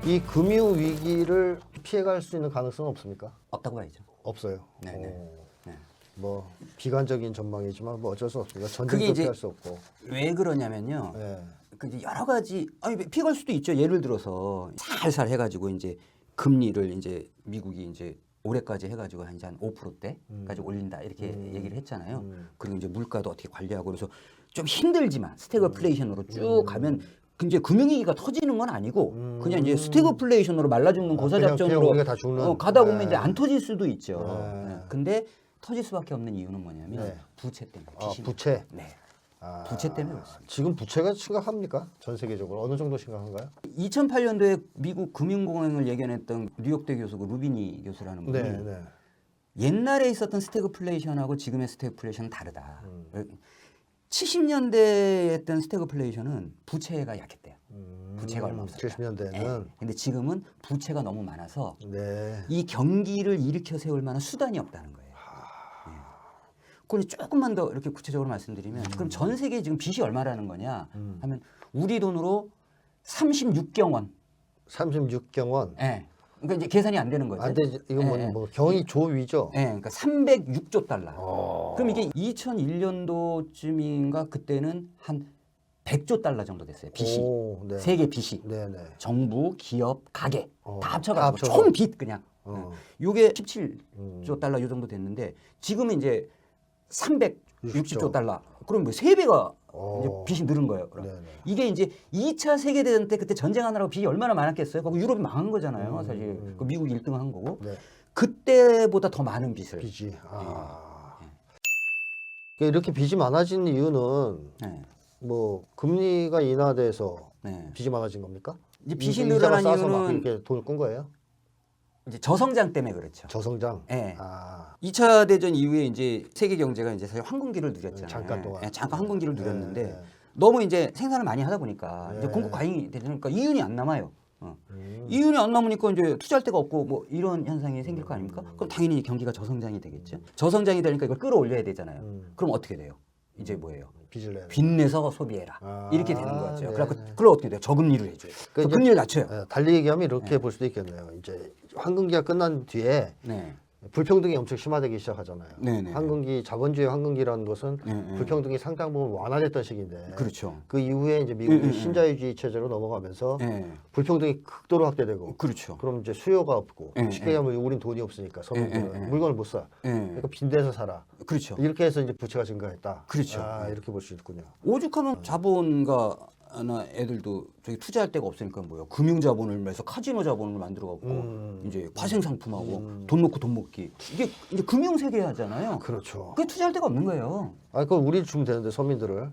이 금융 위기를 피해갈 수 있는 가능성은 없습니까? 없다고 봐야죠. 없어요. 네네. 오, 네. 뭐 비관적인 전망이지만 뭐 어쩔 수 없습니다. 그게 전쟁도 이제 피할 수 없고. 왜 그러냐면요. 네. 그 이제 여러 가지 피해갈 수도 있죠. 예를 들어서 살살 해가지고 이제 금리를 이제 미국이 이제 올해까지 해가지고 한 5%대까지 올린다 이렇게 얘기를 했잖아요. 그리고 이제 물가도 어떻게 관리하고 그래서 좀 힘들지만 스태그플레이션으로 쭉 가면 이제 금융위기가 터지는 건 아니고 그냥 이제 스태그플레이션으로 말라 죽는 그냥 고사작전으로 우리가 다 죽는. 가다 보면 네. 이제 안 터질 수도 있죠. 네. 네. 근데 터질 수밖에 없는 이유는 뭐냐면 네. 부채 때문에. 아, 빚이 부채. 네. 아, 부채 때문에 그렇습니다. 지금 부채가 심각합니까? 전 세계적으로 어느 정도 심각한가요? 2008년도에 미국 금융공황을 예견했던 뉴욕대 교수 루비니 교수라는 분이 네, 네. 옛날에 있었던 스태그플레이션하고 지금의 스태그플레이션은 다르다. 70년대에 했던 스태그플레이션은 부채가 약했대요. 부채가 얼마 없었다. 70년대에는. 근데 지금은 부채가 너무 많아서 네. 이 경기를 일으켜 세울 만한 수단이 없다는 거예요. 그걸 조금만 더 이렇게 구체적으로 말씀드리면 그럼 전 세계 지금 빚이 얼마라는 거냐 하면 우리 돈으로 36경원. 36경원. 예. 그러니까 이제 계산이 안 되는 거죠. 안 되지. 이건 뭐 경이 조위죠. 예. 그러니까 306조 달러. 그럼 이게 2001년도쯤인가 그때는 한 100조 달러 정도 됐어요. 빚이. 오, 네. 세계 빚이. 네, 네. 정부, 기업, 가계 다 다 합쳐가지고 합쳐서. 총 빚 그냥. 어. 요게 17조 달러 요 정도 됐는데 지금은 이제 360조 달러. 그럼 뭐 3배가 이제 빚이 늘은 거예요. 그럼. 네네. 이게 이제 2차 세계대전 때 그때 전쟁하느라고 빚이 얼마나 많았겠어요. 거기 유럽이 망한 거잖아요. 사실 그 미국이 1등 한 거고. 네. 그때보다 더 많은 빚을. 빚이. 아. 그러니까 이렇게 빚이 많아진 이유는 네. 뭐 금리가 인하돼서 네. 빚이 많아진 겁니까? 이제 빚이 이자가 늘어난 싸서 막 이유는 이렇게 돈을 꾼 거예요? 이제 저성장 때문에 그렇죠. 저성장. 네. 아. 2차 대전 이후에 이제 세계 경제가 이제 사실 황금기를 누렸잖아요. 잠깐 동안. 네, 잠깐 황금기를 누렸는데 네. 너무 이제 생산을 많이 하다 보니까 이제 네. 공급 과잉이 되니까 이윤이 안 남아요. 이윤이 안 남으니까 이제 투자할 데가 없고 뭐 이런 현상이 생길 거 아닙니까? 그럼 당연히 경기가 저성장이 되겠죠. 저성장이 되니까 이걸 끌어올려야 되잖아요. 그럼 어떻게 돼요? 이제 뭐예요? 빚을 내는. 빚내서 소비해라. 아, 이렇게 되는 거죠. 네. 그래갖고 그걸 어떻게 돼요? 저금리를 해줘요. 그래서 이제- 금리를 낮춰요. 달리 얘기하면 이렇게 볼 수도 있겠네요. 이제 황금기가 끝난 뒤에 네. 불평등이 엄청 심화되기 시작하잖아요. 네네. 황금기, 자본주의 황금기라는 것은 네. 불평등이 상당 부분 완화됐던 시기인데 그렇죠. 그 이후에 이제 미국이 신자유주의 체제로 넘어가면서 네. 불평등이 극도로 확대되고 그렇죠. 그럼 이제 수요가 없고 네, 쉽게 얘기하면 우린 돈이 없으니까 서민들은 네. 물건을 못 사. 네. 그러니까 빈대서 살아. 그렇죠. 이렇게 해서 이제 부채가 증가했다. 그렇죠. 아, 이렇게 볼 수 있군요. 오죽하면 자본가나 애들도 저기 투자할 데가 없으니까 뭐요? 금융자본을 해서 카지노 자본을 만들어갖고 이제 파생 상품하고 돈 놓고 돈 먹기 이게 이제 금융 세계 하잖아요. 그렇죠. 그게 투자할 데가 없는 거예요. 아, 그건 우리 주면 되는데 서민들을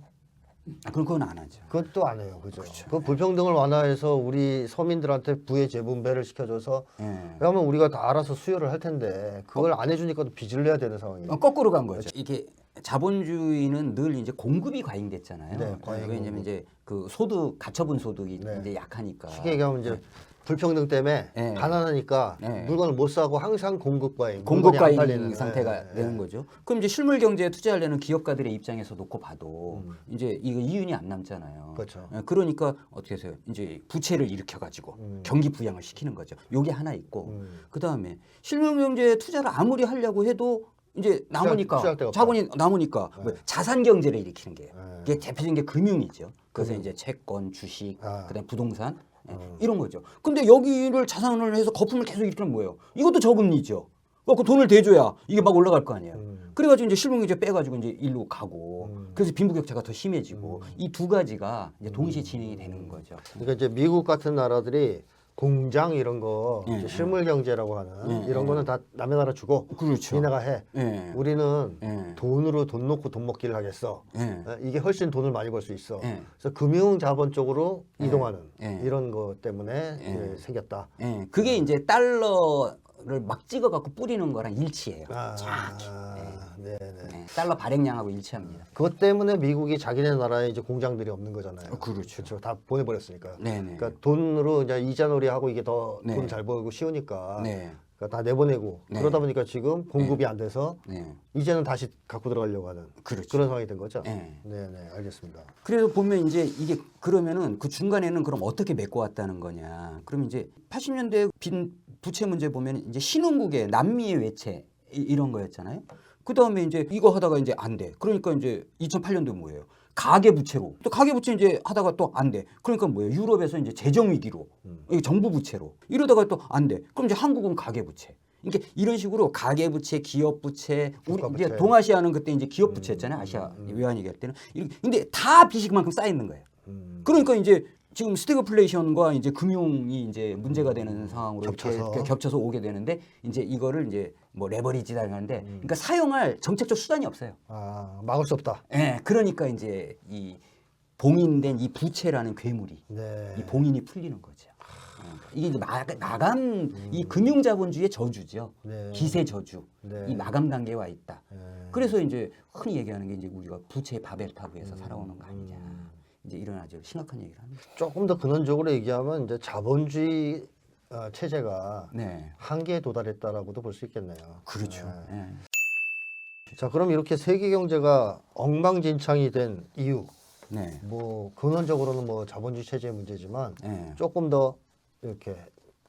그럼 그건 안 하죠. 그것도 안 해요, 그죠? 그 불평등을 완화해서 우리 서민들한테 부의 재분배를 시켜줘서 예. 그러면 우리가 다 알아서 수요를 할 텐데 그걸 안 해주니까 또 빚을 내야 되는 상황이에요. 거꾸로 간 거죠. 이게 자본주의는 늘 이제 공급이 과잉됐잖아요. 네, 과잉 왜냐면 공급. 이제 그 소득 가처분 소득이 네. 이제 약하니까. 쉽게 얘기하면 이제 불평등 때문에 네. 가난하니까 네. 물건을 못 사고 항상 공급 과잉, 공급 물건이 안 과잉 팔리는 상태가 네, 되는 네. 거죠. 그럼 이제 실물 경제에 투자하려는 기업가들의 입장에서 놓고 봐도 이제 이거 이윤이 안 남잖아요. 그렇죠. 예, 그러니까 어떻게 하세요? 이제 부채를 일으켜 가지고 경기 부양을 시키는 거죠. 요게 하나 있고 그다음에 실물 경제에 투자를 아무리 하려고 해도 이제 남으니까 투자할 데가 없다. 자본이 남으니까 뭐 자산 경제를 일으키는 게요. 네. 이게 대표적인 게 금융이죠. 그래서 이제 채권, 주식, 아. 그다음 부동산 이런 거죠. 근데 여기를 자산을 해서 거품을 계속 일으키면 뭐예요? 이것도 저금리죠. 그 돈을 대줘야 이게 막 올라갈 거 아니에요. 그래가지고 이제 실물 경제 빼가지고 이제 일로 가고 그래서 빈부격차가 더 심해지고 이 두 가지가 이제 동시에 진행이 되는 거죠. 그러니까 이제 미국 같은 나라들이 공장 이런 거 예, 이제 실물 경제라고 하는 예, 이런 거는 다 남의 나라 주고 그렇죠. 니네가 해. 예. 우리는 예. 돈으로 돈 놓고 돈 먹기를 하겠어. 예. 이게 훨씬 돈을 많이 벌 수 있어. 예. 그래서 금융 자본 쪽으로 이동하는 예. 이런 것 때문에 이제 생겼다. 예. 그게 이제 달러를 막 찍어갖고 뿌리는 거랑 일치해요. 아, 정확히. 네네. 예. 달러 발행량하고 일치합니다. 그것 때문에 미국이 자기네 나라에 이제 공장들이 없는 거잖아요. 그렇죠. 그렇죠. 다 보내버렸으니까. 네네. 그러니까 돈으로 이제 이자놀이 하고 이게 더 네. 돈 잘 벌고 쉬우니까 네. 그러니까 다 내보내고 네. 그러다 보니까 지금 공급이 안 돼서 네. 이제는 다시 갖고 들어가려고 하는 그렇죠. 그런 상황이 된 거죠. 네. 네, 알겠습니다. 그래서 보면 이제 이게 그러면은 그 중간에는 그럼 어떻게 메꿔왔다는 거냐. 그러면 이제 80년대 빈 부채 문제 보면 이제 신흥국의 남미의 외채 이런 거였잖아요. 그 다음에 이제 이거 하다가 이제 안 돼. 그러니까 이제 2008년도 뭐예요? 가계부채로. 또 가계부채 이제 하다가 또 안 돼. 그러니까 뭐예요? 유럽에서 이제 재정위기로. 이게 정부 부채로. 이러다가 또 안 돼. 그럼 이제 한국은 가계부채. 이게 이런 식으로 가계부채, 기업부채, 우리 국가부채. 이제 동아시아는 그때 이제 기업부채였잖아요. 아시아 외환 얘기할 때는. 이렇게 근데 다 빚이 그만큼 쌓여 있는 거예요. 그러니까 이제 지금 스태그플레이션과 이제 금융이 이제 문제가 되는 상황으로 겹쳐서. 이렇게 겹쳐서 오게 되는데 이제 이거를 이제 뭐 레버리지다 하는데 그러니까 사용할 정책적 수단이 없어요. 아, 막을 수 없다. 예, 그러니까 이제 이 봉인된 이 부채라는 괴물이 네. 이 봉인이 풀리는 거죠. 이게 이제 마감 이 금융자본주의의 저주죠. 네. 기세 저주. 네. 이 마감 단계에 와 있다. 네. 그래서 이제 흔히 얘기하는 게 이제 우리가 부채 바벨탑에서 살아오는 거 아니냐. 이제 이런 아주 심각한 얘기를 합니다. 조금 더 근원적으로 얘기하면 이제 자본주의 체제가 네, 한계에 도달했다라고도 볼 수 있겠네요. 그렇죠. 네. 예. 자, 그럼 이렇게 세계 경제가 엉망진창이 된 이유, 네, 뭐 근원적으로는 뭐 자본주의 체제의 문제지만 예. 조금 더 이렇게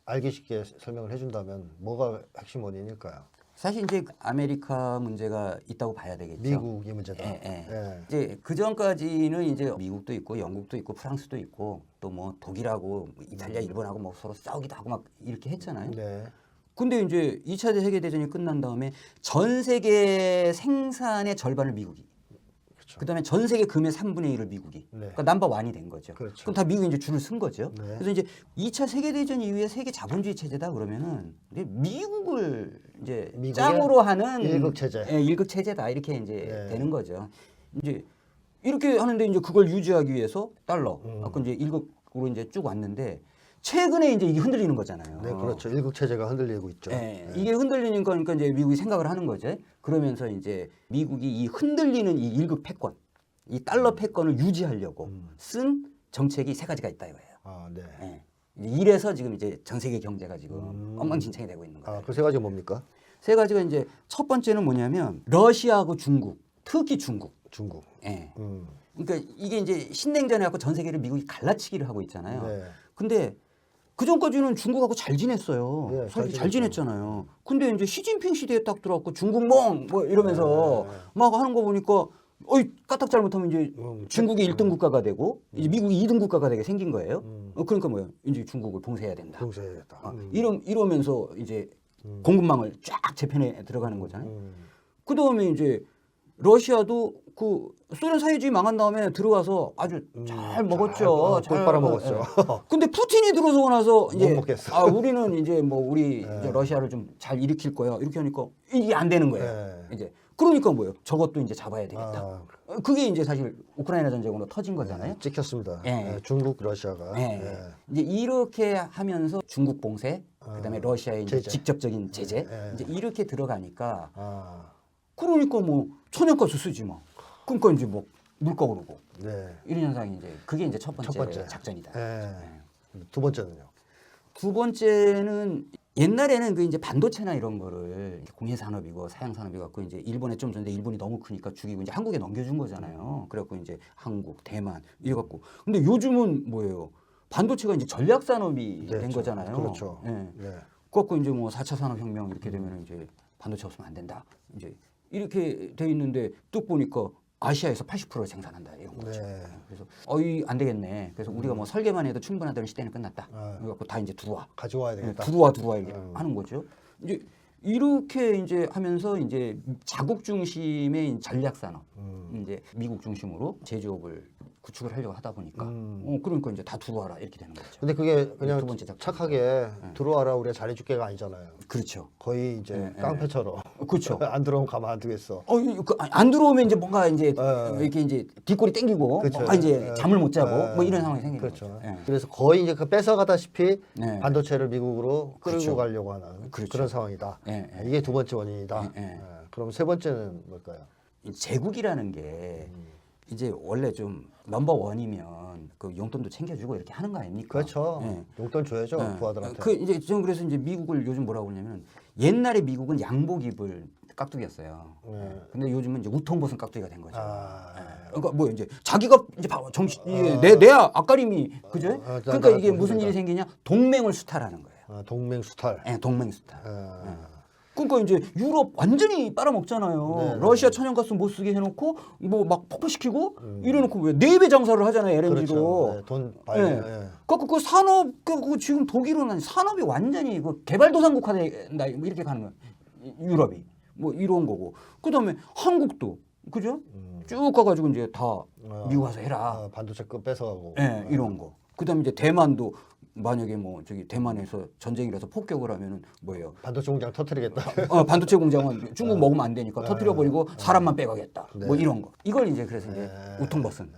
알기 쉽게 설명을 해준다면 뭐가 핵심 원인일까요? 사실 이제 아메리카 문제가 있다고 봐야 되겠죠. 미국이 문제다. 예, 예. 예. 이제 그 전까지는 이제 미국도 있고 영국도 있고 프랑스도 있고 또 뭐 독일하고 이탈리아, 일본하고 뭐 서로 싸우기도 하고 막 이렇게 했잖아요. 네. 근데 이제 2차 세계대전이 끝난 다음에 전 세계 생산의 절반을 미국이, 그렇죠. 그다음에 전 세계 금의 3분의 1을 미국이, 네. 그러니까 넘버 원이 된 거죠. 그렇죠. 그럼 다 미국이 이제 줄을 쓴 거죠. 네. 그래서 이제 2차 세계대전 이후에 세계 자본주의 체제다 그러면은 이제 미국을 이제 미국의 짱으로 하는 일극 체제. 예, 일극 체제다 이렇게 이제 네. 되는 거죠. 이제 이렇게 하는데 이제 그걸 유지하기 위해서 달러, 아까 이제 일극으로 이제 쭉 왔는데 최근에 이제 이게 흔들리는 거잖아요. 네, 그렇죠. 일국 체제가 흔들리고 있죠. 예, 이게 흔들리는 거니까 이제 미국이 생각을 하는 거죠. 그러면서 이제 미국이 이 흔들리는 이 일극 패권, 이 달러 패권을 유지하려고 쓴 정책이 세 가지가 있다 이거예요. 아, 네. 예. 이래서 지금 이제 전 세계 경제가 지금 엉망진창이 되고 있는 거예요. 아, 그 세 가지가 뭡니까? 세 가지가 이제 첫 번째는 뭐냐면 러시아하고 중국, 특히 중국. 중국. 예. 음. 그러니까 이게 이제 신냉전에 갖고 전 세계를 미국이 갈라치기를 하고 있잖아요. 네. 근데 그 전까지는 중국하고 잘 지냈어요. 네, 잘 지냈잖아요. 근데 이제 시진핑 시대에 딱 들어왔고 중국 멍 뭐 이러면서 막 하는 거 보니까 어이 까딱 잘못하면 이제 중국이 1등 국가가 되고 이제 미국이 2등 국가가 되게 생긴 거예요. 그러니까 뭐예요? 이제 중국을 봉쇄해야 된다. 봉쇄했다. 이러면서 이제 공급망을 쫙 재편에 들어가는 거잖아요. 그 다음에 이제 러시아도 그 소련 사회주의 망한 다음에 들어가서 아주 잘 먹었죠. 잘 빨아먹었죠. 근데 푸틴이 들어서고 나서 이제 먹겠어. 아 우리는 이제 뭐 우리 이제 러시아를 좀 잘 일으킬 거야 이렇게 하니까 이게 안 되는 거예요. 네. 이제 그러니까 뭐예요? 저것도 이제 잡아야 되겠다. 아, 그게 이제 사실 우크라이나 전쟁으로 터진 거잖아요. 찍혔습니다. 예. 네, 중국, 러시아가. 네. 네. 이제 이렇게 하면서 중국 봉쇄, 그다음에 러시아의 이제 제재. 직접적인 제재, 네. 이제 이렇게 들어가니까 아, 그러니까 뭐 천연가스 쓰지 마. 그러니까 이제 뭐 물가 오르고 네. 이런 현상이 이제 그게 이제 첫 번째, 첫 번째. 작전이다. 네. 두 번째는요. 두 번째는 옛날에는 그 이제 반도체나 이런 거를 공예 산업이고 사양 산업이 갖고 이제 일본에 좀 전에 일본이 너무 크니까 죽이고 이제 한국에 넘겨준 거잖아요. 그래갖고 이제 한국, 대만 이래갖고 근데 요즘은 뭐예요? 반도체가 이제 전략 산업이 된 됐죠. 거잖아요. 그렇죠. 예. 네. 그래갖고 이제 뭐 4차 산업혁명 이렇게 되면 이제 반도체 없으면 안 된다. 이제 이렇게 돼 있는데 뚝 보니까 아시아에서 80%를 생산한다 이런 거죠. 네. 그래서 어이 안 되겠네. 그래서 우리가 뭐 설계만 해도 충분하다는 시대는 끝났다. 아. 그래갖고 다 이제 들어와. 가져와야 네, 되겠다. 들어와 이렇게 하는 거죠. 이제 이렇게 이제 하면서 이제 자국 중심의 전략 산업, 이제 미국 중심으로 제조업을 구축을 하려고 하다 보니까, 그러니까 이제 다 들어와라 이렇게 되는 거죠. 근데 그게 두 그냥 번째 작전. 착하게 들어와라 우리가 잘해줄게가 아니잖아요. 그렇죠. 거의 이제 네, 깡패처럼. 그렇죠. 안 들어오면 가만 안 두겠어. 안 들어오면 이제 뭔가 이제 네. 이렇게 이제 뒷골이 땡기고 그렇죠. 뭔가 이제 네. 잠을 못 자고 네. 뭐 이런 상황이 생기는 그렇죠. 거죠. 예. 그래서 거의 이제 그 뺏어가다시피 네. 반도체를 미국으로 끌고 그렇죠. 가려고 하는 그렇죠. 그런 상황이다. 예, 예. 이게 두 번째 원인이다. 예, 예. 그럼 세 번째는 뭘까요? 제국이라는 게 이제 원래 좀 넘버 원이면 그 용돈도 챙겨주고 이렇게 하는 거 아닙니까? 그렇죠. 예. 용돈 줘야죠 부하들한테. 그 이제 저는 그래서 이제 미국을 요즘 뭐라고 그러냐면 옛날에 미국은 양복 입을 깍두기였어요. 네. 근데 요즘은 이제 우통 벗은 깍두기가 된 거죠. 아. 그러니까 뭐 이제 자기가 이제 내 앞가림이 그죠? 그러니까 이게 무슨 일이 생기냐? 동맹을 수탈하는 거예요. 동맹 수탈. 예, 동맹 수탈. 그러니까 이제 유럽 완전히 빨아먹잖아요. 네, 러시아 천연가스 못 쓰게 해놓고 뭐 막 폭파시키고 이래놓고 왜 4배 장사를 하잖아요 LNG로. 그렇죠. 네, 돈 많이. 예. 예. 그 산업 그 지금 독일은 산업이 완전히 그 개발도상국화된다 이렇게 가는 거예요. 유럽이 뭐 이런 거고. 그다음에 한국도 그죠? 쭉 가가지고 이제 다 미국 가서 해라. 반도체 급 뺏어가고. 예, 이런 거. 그다음에 이제 대만도 만약에 뭐 저기 대만에서 전쟁이라서 폭격을 하면은 뭐예요? 반도체 공장 터뜨리겠다. 반도체 공장은 중국 먹으면 안 되니까 터뜨려 버리고 사람만 빼가겠다. 뭐 이런 거. 이걸 이제 그래서 이제 우통벗은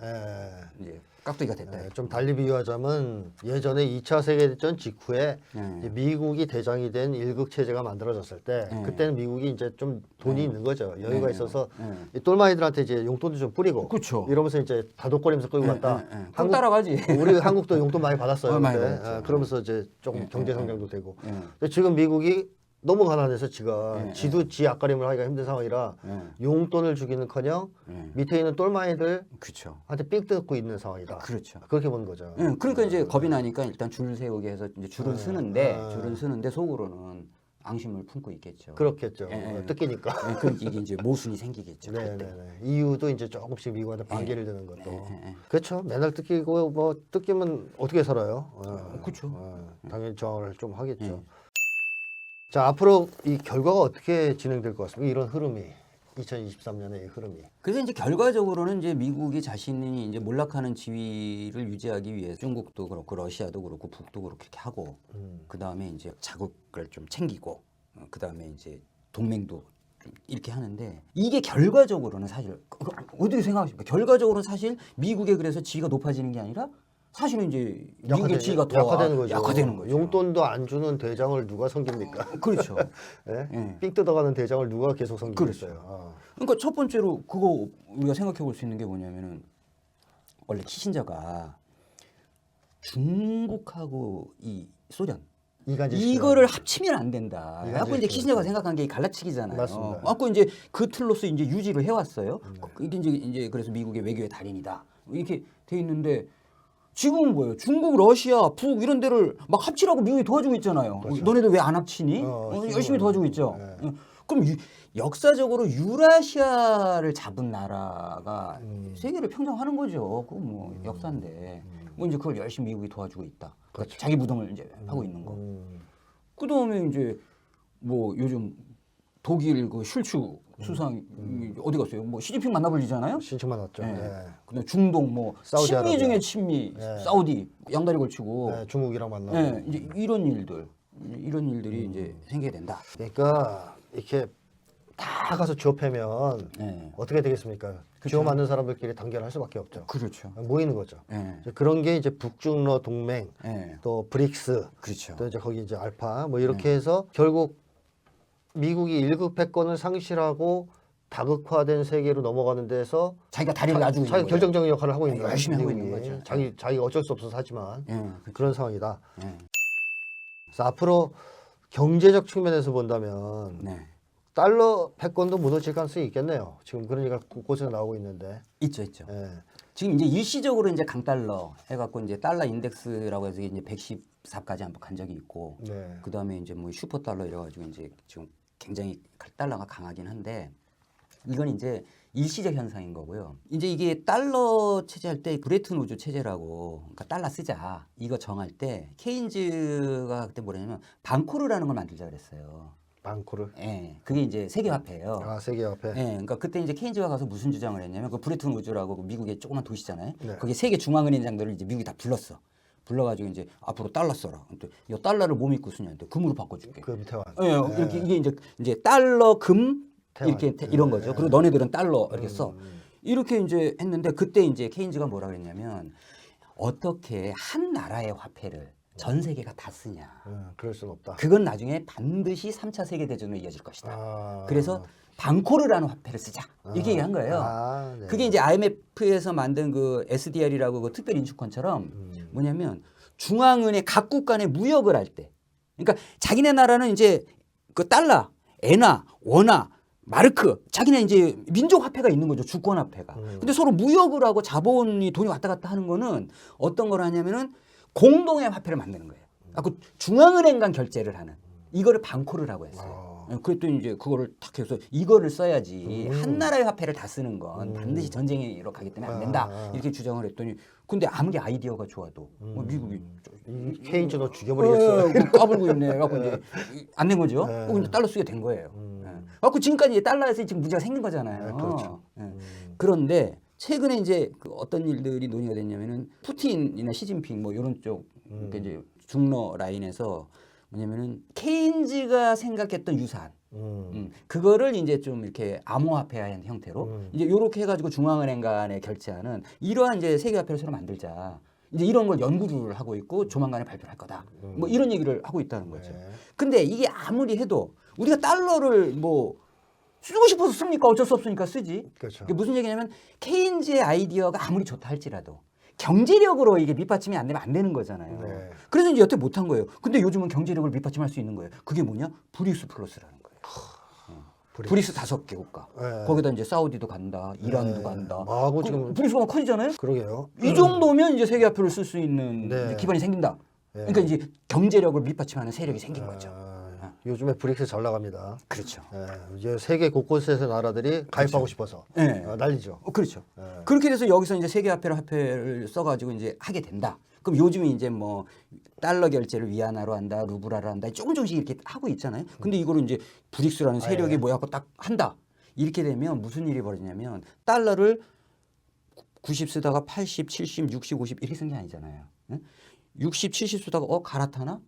이제 깍두기가 됐다. 좀 달리 비유하자면 예전에 2차 세계대전 직후에 이제 미국이 대장이 된 일극 체제가 만들어졌을 때 그때는 미국이 이제 좀 돈이 있는 거죠. 여유가 있어서 이 똘마이들한테 이제 용돈도 좀 뿌리고 그쵸. 이러면서 이제 다독거리면서 끌고 갔다. 한국 따라가지. 우리 한국도 용돈 많이 받았어요. 많이 그때. 받았죠. 그러면서 이제 조금 경제 성장도 되고. 근데 지금 미국이 너무 가난해서 지가 지도 지 앞가림을 하기가 힘든 상황이라 용돈을 주기는커녕 밑에 있는 똘마이들 그렇죠. 한테 삥 뜯고 있는 상황이다. 그렇죠. 그렇게 보는 거죠. 그러니까 이제 겁이 나니까 일단 줄 세우게 해서 이제 줄을 쓰는데 속으로는 앙심을 품고 있겠죠. 그렇겠죠. 뜯기니까. 그럼 이게 이제 모순이 생기겠죠. 네네네. 이유도 이제 조금씩 미국한테 반기를 드는 것도. 그렇죠. 맨날 뜯기고 뭐 뜯기면 어떻게 살아요? 그렇죠. 당연히 저항을 좀 하겠죠. 자, 앞으로 이 결과가 어떻게 진행될 것 같습니까? 이런 흐름이 2023년의 흐름이. 그래서 이제 결과적으로는 이제 미국이 자신이 이제 몰락하는 지위를 유지하기 위해 중국도 그렇고 러시아도 그렇고 북도 그렇게 하고 그 다음에 이제 자국을 좀 챙기고 그 다음에 이제 동맹도 좀 이렇게 하는데 이게 결과적으로는 사실 어떻게 생각하십니까? 결과적으로는 사실 미국의 그래서 지위가 높아지는 게 아니라 사실은 이제 미국의 지위가 더 약화되는 거죠. 용돈도 안 주는 대장을 누가 섬깁니까? 그렇죠. 네? 삥 뜯어가는 대장을 누가 계속 섬기겠어요? 그러니까 첫 번째로 그거 우리가 생각해 볼 수 있는 게 뭐냐면은 원래 키신저가 중국하고 이 소련 이거를 합치면 안 된다. 갖고 이제 키신저가 생각한 게 갈라치기잖아요. 맞습니다. 갖고 이제 그 틀로서 이제 유지를 해왔어요. 이게 이제 그래서 미국의 외교의 달인이다 이렇게 돼 있는데. 지금은 뭐예요? 중국, 러시아, 북 이런 데를 막 합치라고 미국이 도와주고 있잖아요. 그렇죠. 너네들 왜 안 합치니? 열심히 도와주고 있죠. 그럼 역사적으로 유라시아를 잡은 나라가 세계를 평정하는 거죠. 그건 뭐 역사인데. 뭐 이제 그걸 열심히 미국이 도와주고 있다. 그렇죠. 자기 무덤을 이제 하고 있는 거. 그다음에 이제 뭐 요즘 독일 그 슐츠 수상 어디 갔어요? 뭐 시진핑 만나볼 일이잖아요. 신청만 왔죠. 근데 중동 뭐 친미 중에 친미, 사우디 양다리 걸치고 중국이랑 만나고 이제 이런 일들이 이제 생기게 된다. 그러니까 이렇게 다 가서 지업하면 어떻게 되겠습니까? 지어 만든 사람들끼리 단결할 수밖에 없죠. 그렇죠. 모이는 거죠. 그런 게 이제 북중러 동맹, 또 브릭스, 그렇죠. 또 이제 거기 이제 알파 뭐 이렇게 해서 결국 미국이 일극 패권을 상실하고 다극화된 세계로 넘어가는 데서 자기가 다리를 놔주고 있는 자기 거예요. 결정적인 역할을 하고 있는 거예요. 열심히 하고 있는 거죠. 자기가 어쩔 수 없어서 하지만 그런 상황이다. 네. 그래서 앞으로 경제적 측면에서 본다면 달러 패권도 무너질 가능성이 있겠네요. 지금 그런 얘기가 곳곳에서 나오고 있는데. 있죠. 지금 이제 일시적으로 이제 강달러 해갖고 이제 달러 인덱스라고 해서 이제 114까지 한번 간 적이 있고, 그 다음에 이제 뭐 슈퍼 달러 이래가지고 이제 지금 굉장히 달러가 강하긴 한데 이건 이제 일시적 현상인 거고요. 이제 이게 달러 체제할 때 브레튼 우즈 체제라고, 그러니까 달러 쓰자 이거 정할 때 케인즈가 그때 뭐냐면 방코르라는 걸 만들자 그랬어요. 방코르? 그게 이제 세계화폐예요. 아, 세계화폐. 그러니까 그때 이제 케인즈가 가서 무슨 주장을 했냐면 그 브레튼 우즈라고 미국의 조그만 도시잖아요. 거기 세계 중앙은행장들을 이제 미국이 다 불렀어. 불러가지고 이제 앞으로 달러 써라. 이 달러를 뭐 믿고 쓰냐? 금으로 바꿔줄게. 금 태환. 이렇게 이게 이제 달러 금 이렇게 이런 거죠. 그리고 너네들은 달러 이렇게 써. 이렇게 이제 했는데 그때 이제 케인즈가 뭐라 그랬냐면 어떻게 한 나라의 화폐를 전 세계가 다 쓰냐. 그럴 수는 없다. 그건 나중에 반드시 3차 세계대전으로 이어질 것이다. 그래서 방코르라는 화폐를 쓰자 이렇게 얘기한 거예요. 네. 그게 이제 IMF에서 만든 그 SDR이라고 그 특별 인수권처럼 뭐냐면 중앙은행 각국 간의 무역을 할 때, 그러니까 자기네 나라는 이제 그 달러, 엔화, 원화, 마르크, 자기네 이제 민족 화폐가 있는 거죠. 주권 화폐가. 근데 서로 무역을 하고 자본이 돈이 왔다 갔다 하는 거는 어떤 걸 하냐면은 공동의 화폐를 만드는 거예요. 그 중앙은행 간 결제를 하는 이거를 방코르라고 했어요. 그랬더니 이제 그거를 탁 해서 이거를 써야지 한 나라의 화폐를 다 쓰는 건 반드시 전쟁으로 가기 때문에 안 된다 이렇게 주장을 했더니 근데 아무리 아이디어가 좋아도 뭐 미국이 케인즈 너 죽여버리겠어. 까불고 있네. 그래갖고 이제 안 된 거죠. 근데 달러 쓰게 된 거예요. 그래갖고 지금까지 달러에서 지금 문제가 생긴 거잖아요. 그렇죠. 그런데 최근에 이제 그 어떤 일들이 논의가 됐냐면은 푸틴이나 시진핑 뭐 이런 쪽 그러니까 이제 중러 라인에서 뭐냐면은 케인즈가 생각했던 유산 그거를 이제 좀 이렇게 암호화폐한 형태로 이제 이렇게 해가지고 중앙은행 간에 결제하는 이러한 이제 세계화폐를 새로 만들자. 이제 이런 걸 연구를 하고 있고 조만간에 발표를 할 거다. 뭐 이런 얘기를 하고 있다는 거죠. 근데 이게 아무리 해도 우리가 달러를 뭐 쓰고 싶어서 씁니까? 어쩔 수 없으니까 쓰지. 그렇죠. 이게 무슨 얘기냐면 케인즈의 아이디어가 아무리 좋다 할지라도 경제력으로 이게 밑받침이 안 되면 안 되는 거잖아요. 네. 그래서 이제 여태 못한 거예요. 근데 요즘은 경제력을 밑받침할 수 있는 거예요. 그게 뭐냐? 브릭스 플러스라는 거예요. 브릭스 5개 국가. 네. 거기다 이제 사우디도 간다, 이란도 간다. 하고 지금 브릭스가 커지잖아요. 그러게요. 이 정도면 이제 세계화폐를 쓸 수 있는 네. 이제 기반이 생긴다. 네. 그러니까 이제 경제력을 밑받침하는 세력이 생긴 거죠. 요즘에 브릭스 잘 나갑니다. 그렇죠. 이제 세계 곳곳에서 나라들이 가입하고 싶어서 네. 난리죠. 그렇죠. 그렇게 돼서 여기서 이제 세계화폐를 써가지고 이제 하게 된다. 그럼 요즘에 이제 뭐 달러 결제를 위안화로 한다, 루블화로 한다, 조금씩 이렇게 하고 있잖아요. 근데 이거를 이제 브릭스라는 세력이 모여갖고 딱 한다. 이렇게 되면 무슨 일이 벌어지냐면 달러를 90 쓰다가 80, 70, 60, 50 이렇게 쓴 게 아니잖아요. 60, 70 쓰다가 갈아타나?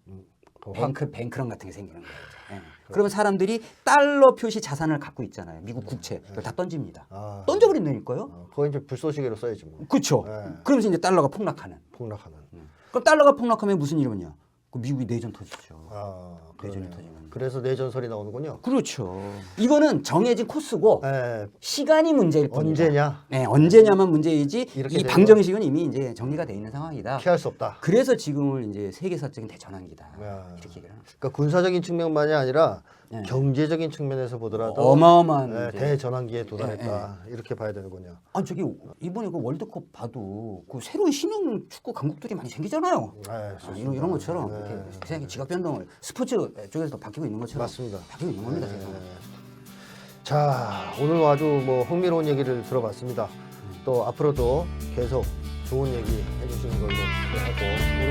뱅크런 같은 게 생기는 거예요. 그러면 사람들이 달러 표시 자산을 갖고 있잖아요. 미국 국채. 그걸 다 던집니다. 던져버린다니까요. 그거 이제 불쏘시개로 써야지 뭐. 그렇죠. 그러면서 이제 달러가 폭락하는. 폭락하는. 그럼 달러가 폭락하면 무슨 일이 오냐? 그 미국이 내전 터지죠. 내전이 터지면. 그래서 내전설이 나오는군요. 그렇죠. 이거는 정해진 코스고 네. 시간이 문제일 뿐이다. 언제냐? 네, 언제냐만 문제이지 이렇게 이 되면 방정식은 이미 이제 정리가 돼 있는 상황이다. 피할 수 없다. 그래서 지금을 이제 세계사적인 대전환기다. 이렇게 얘기를 합니다. 그러니까 군사적인 측면만이 아니라 네. 경제적인 측면에서 보더라도 어마어마한 이제 대전환기에 도달했다. 이렇게 봐야 되는군요. 아니 저기 이번에 그 월드컵 봐도 그 새로운 신형 축구 강국들이 많이 생기잖아요. 이런 것처럼 이렇게 세상의 지각 변동을 스포츠 쪽에서도 바뀌고 있는 것처럼 맞습니다. 바뀌고 있는 겁니다. 세상은. 자, 오늘 아주 뭐 흥미로운 얘기를 들어봤습니다. 또 앞으로도 계속 좋은 얘기 해주시는 걸로 하고